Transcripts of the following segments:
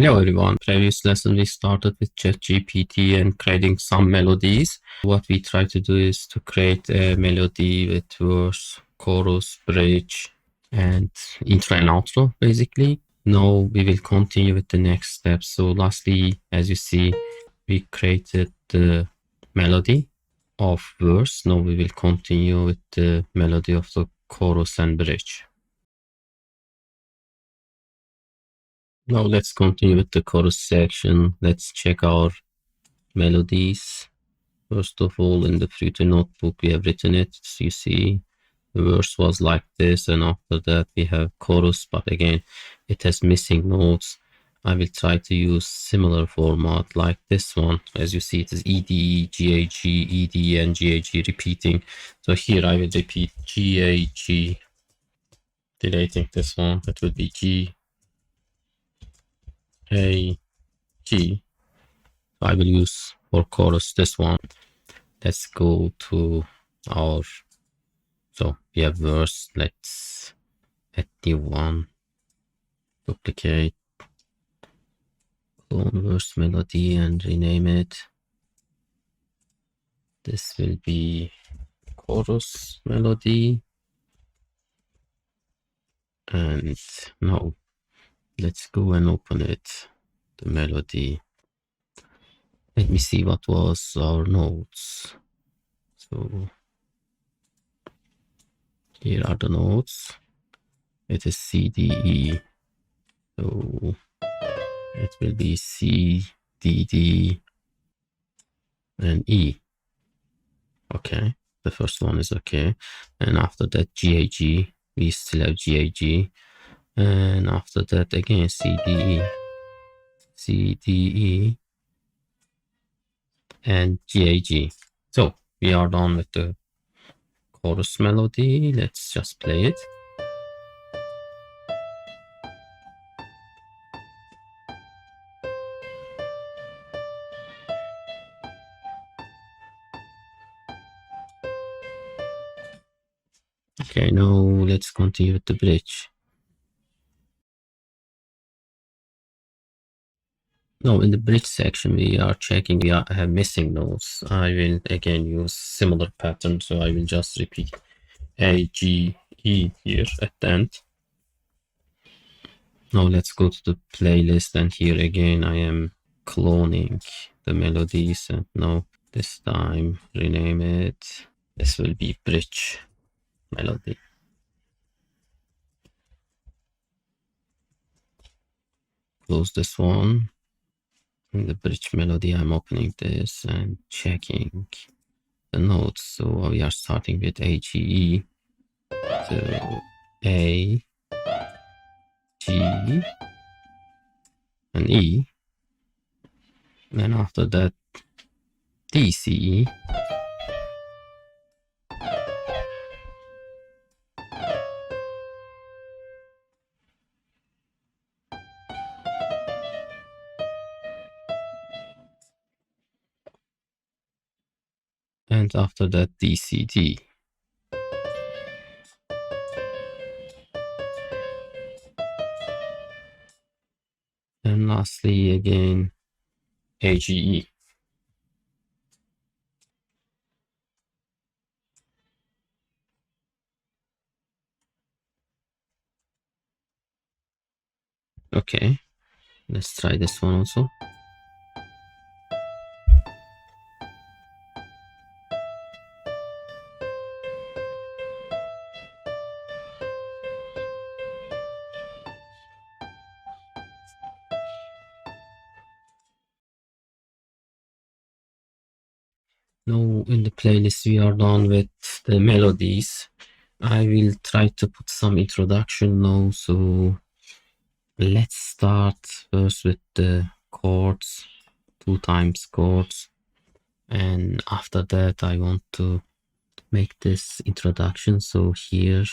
Hello everyone. Previous lesson we started with ChatGPT and creating some melodies. What we try to do is to create a melody with verse, chorus, bridge, and intro and outro basically. Now we will continue with the next steps. So lastly, as you see, we created the melody of verse. Now we will continue with the melody of the chorus and bridge. Now let's continue with the chorus section. Let's check our melodies. First of all, in the Fuat notebook, we have written it. So you see, the verse was like this, and after that we have chorus, but again, it has missing notes. I will try to use similar format like this one. As you see, it is ED, GAG, ED, and GAG repeating. So here I will repeat GAG, deleting this one. That will be G, A, G. I will use for chorus this one. Let's go to our, so we have verse. Let's add new one, duplicate, clone verse melody and rename it. This will be chorus melody. And now let's go and open it, the melody. Let me see what was our notes. So here are the notes. It is C, D, E. So it will be C, D, D, and E. Okay, the first one is okay. And after that, GAG, we still have GAG. And after that, again, C, D, E, C, D, E, and GAG. So we are done with the chorus melody. Let's just play it. Okay, now let's continue with the bridge. Now in the bridge section, we are checking, we have missing notes. I will again use similar pattern, so I will just repeat A, G, E here at the end. Now let's go to the playlist, and here again I am cloning the melodies, and now this time rename it. This will be bridge melody. Close this one. In the bridge melody, I'm opening this and checking the notes. So we are starting with A, G, E. So A, G, and E. And after that, D, C, E. And after that, D, C, D. And lastly, again, A, G, E. Okay, let's try this one also. Now in the playlist, we are done with the melodies. I will try to put some introduction now. So let's start first with the chords, 2 times chords. And after that, I want to make this introduction. So here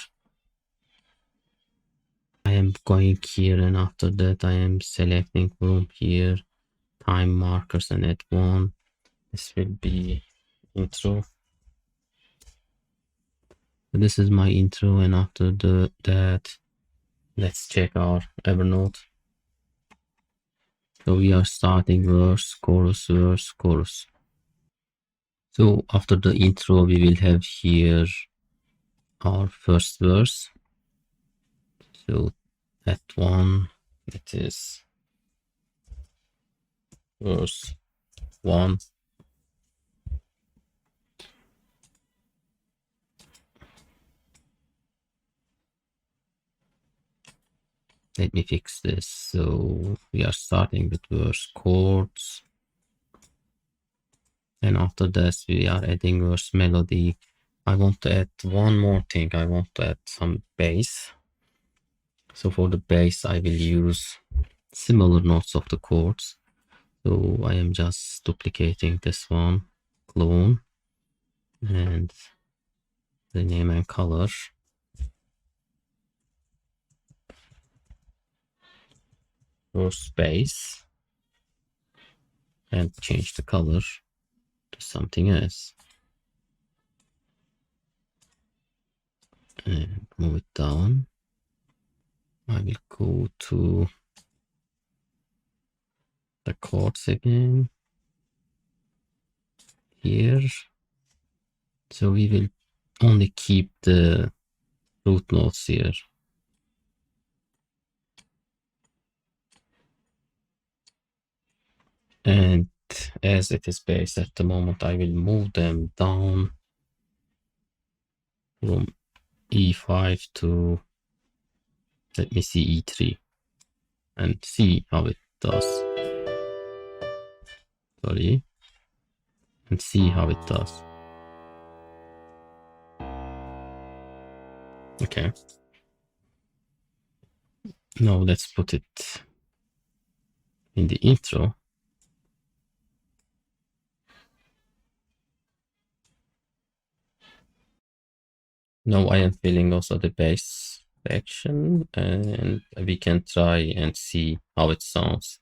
I am going here, and after that I am selecting from here time markers and add 1. This will be intro. This is my intro, and after that, let's check our Evernote. So we are starting verse, chorus, verse, chorus. So after the intro, we will have here our first verse. So that one, it is verse 1. Let me fix this. So we are starting with verse chords. And after this, we are adding verse melody. I want to add one more thing. I want to add some bass. So for the bass, I will use similar notes of the chords. So I am just duplicating this one, clone, and the name and color. Verse bass, and change the color to something else. And move it down. I will go to the chords again here. So we will only keep the root notes here. And as it is bass at the moment, I will move them down from E5 to, let me see, E3, and see how it does. Sorry. And see how it does. Okay. Now let's put it in the intro. Now I am filling also the bass section, and we can try and see how it sounds.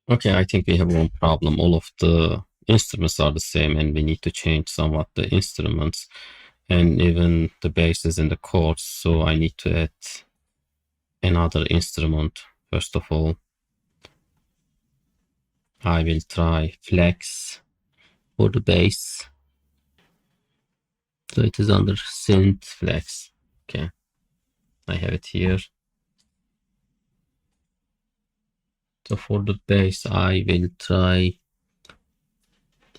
Okay, I think we have one problem. All of the instruments are the same, and we need to change somewhat the instruments and even the basses and the chords. So I need to add another instrument. First of all, I will try flex for the bass. So it is under synth flex. Okay, I have it here. So for the bass, I will try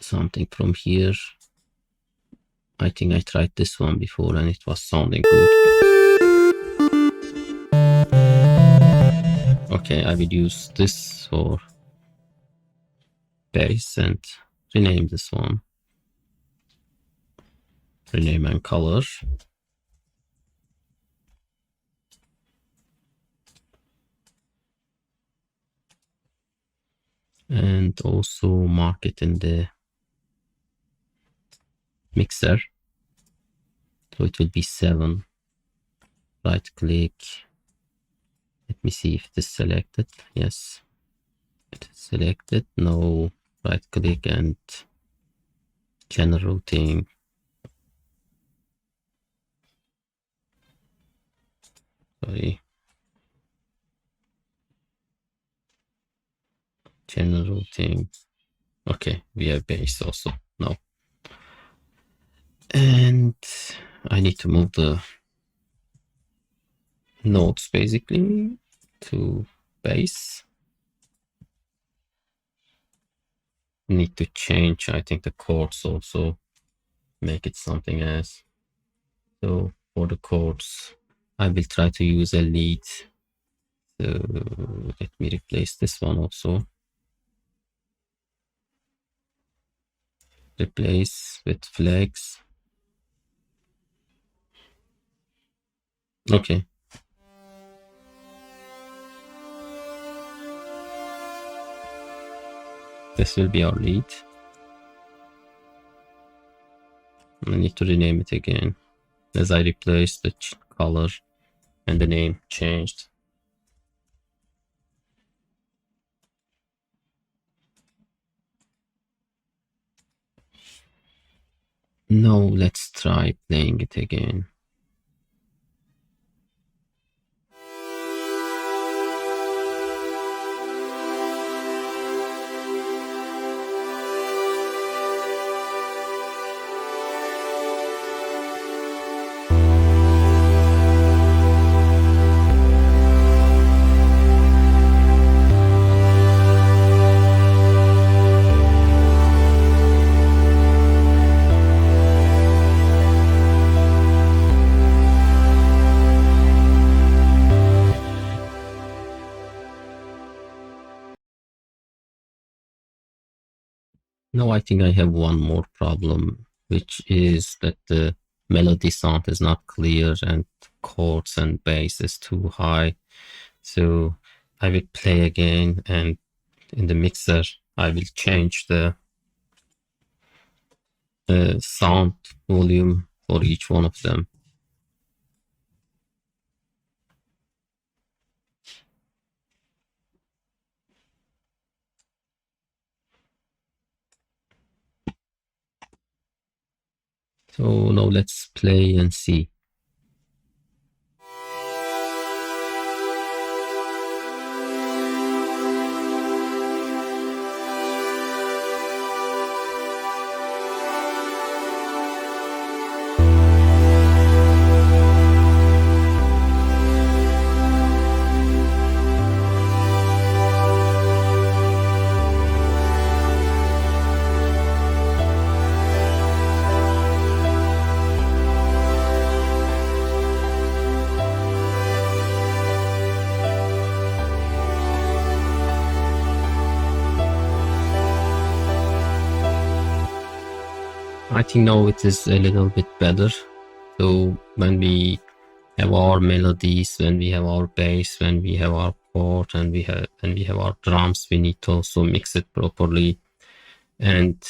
something from here. I think I tried this one before and it was sounding good. Okay, I will use this for bass and rename this one. Rename and color. And also mark it in the mixer. So it will be 7. Right click. Let me see if it is selected. Yes, it is selected. Now right click and channel routing. Sorry. Channel routing. Okay, we have bass also now. And I need to move the notes basically to bass. Need to change, I think, the chords also, make it something else. So for the chords, I will try to use a lead. So let me replace this one also. Replace with flex. Okay. This will be our lead. I need to rename it again as I replace the color and the name changed. Now let's try playing it again. Now I think I have one more problem, which is that the melody sound is not clear and chords and bass is too high. So I will play again, and in the mixer I will change the sound volume for each one of them. So now let's play and see. I think now it is a little bit better. So when we have our melodies, when we have our bass, when we have our chord, and when we have our drums, we need to also mix it properly and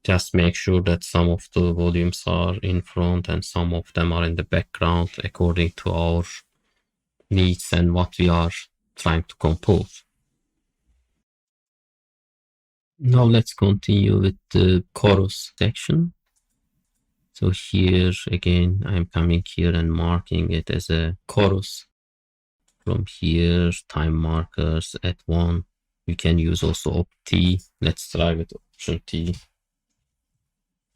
just make sure that some of the volumes are in front and some of them are in the background according to our needs and what we are trying to compose. Now let's continue with the chorus section. So here again, I'm coming here and marking it as a chorus. From here, time markers at 1. You can use also Op T. Let's try with Option T.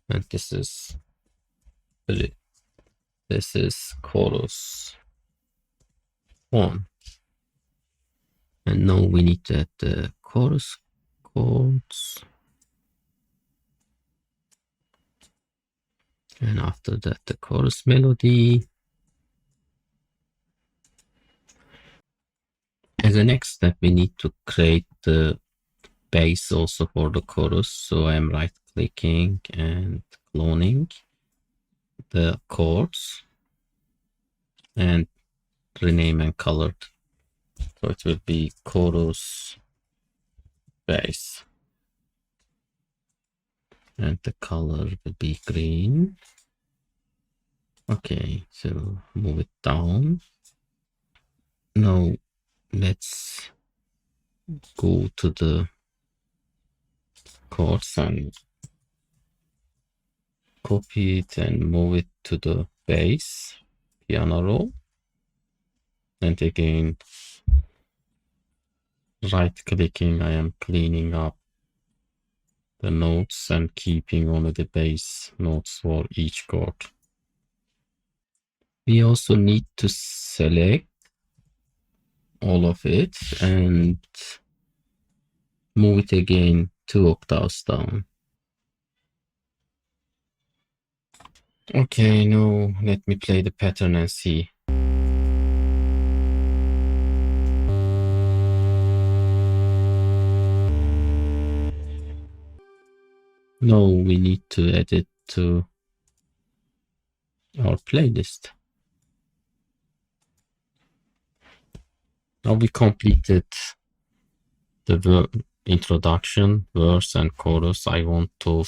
And this is chorus 1. And now we need to add the chorus chords. And after that, the chorus melody. As a next step, we need to create the bass also for the chorus. So I'm right clicking and cloning the chords and rename and colored. So it will be chorus bass. And the color will be green. Okay, so move it down. Now let's go to the chords and copy it and move it to the bass piano roll. And again, right clicking, I am cleaning up the notes and keeping only the bass notes for each chord. We also need to select all of it and move it again 2 octaves down. Okay, now let me play the pattern and see. Now we need to add it to our playlist. Now we completed the introduction, verse, and chorus. I also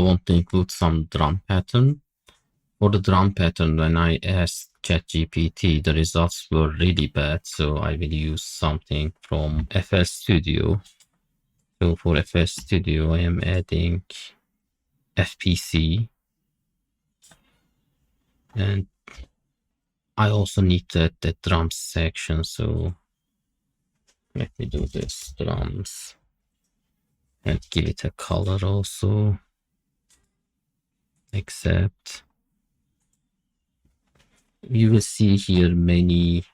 want to include some drum pattern. For the drum pattern, when I asked ChatGPT, the results were really bad, so I will use something from FL Studio. So for FL Studio, I am adding FPC, and I also need to add the drums section, so let me do this, drums, and give it a color also, accept. You will see here many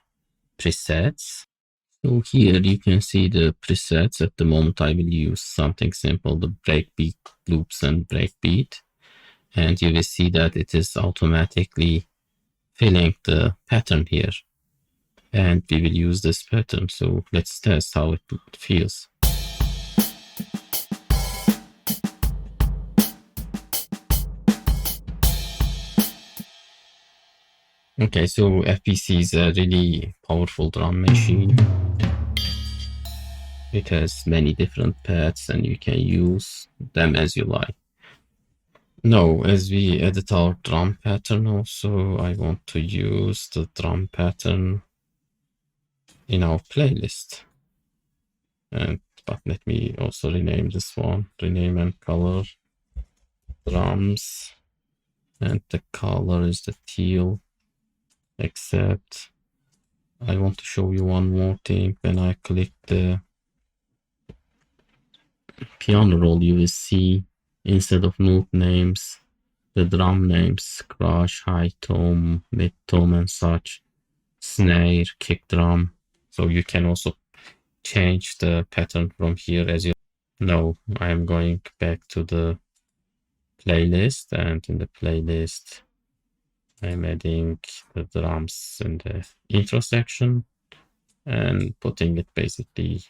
presets. So here you can see the presets. At the moment I will use something simple, the breakbeat loops and breakbeat. And you will see that it is automatically filling the pattern here. And we will use this pattern. So let's test how it feels. Okay, so FPC is a really powerful drum machine. It has many different pads and you can use them as you like. Now, as we edit our drum pattern also, I want to use the drum pattern in our playlist. But let me also rename this one, rename and color, drums, and the color is the teal, accept. I want to show you one more thing. When I click the piano roll, you will see instead of note names, the drum names, crash, high tone, mid tone and such, snare, kick drum. So you can also change the pattern from here as you know. I am going back to the playlist, and in the playlist I'm adding the drums in the intro section and putting it basically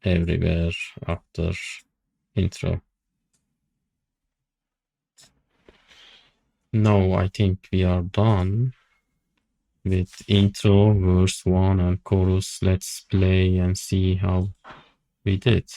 everywhere after intro. Now I think we are done with intro, verse 1 and chorus. Let's play and see how we did.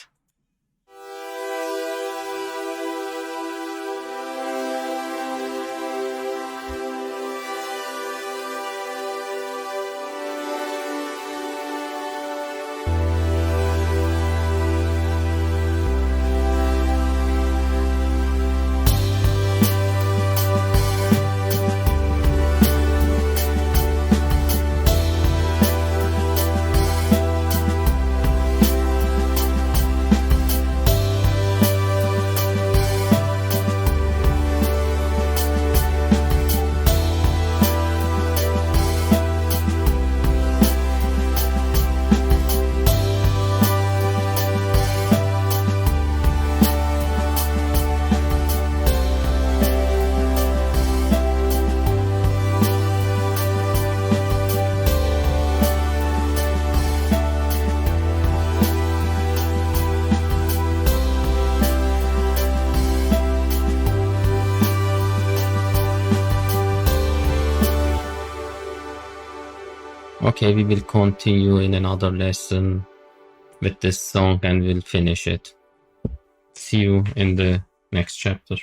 Okay, we will continue in another lesson with this song and we'll finish it. See you in the next chapter.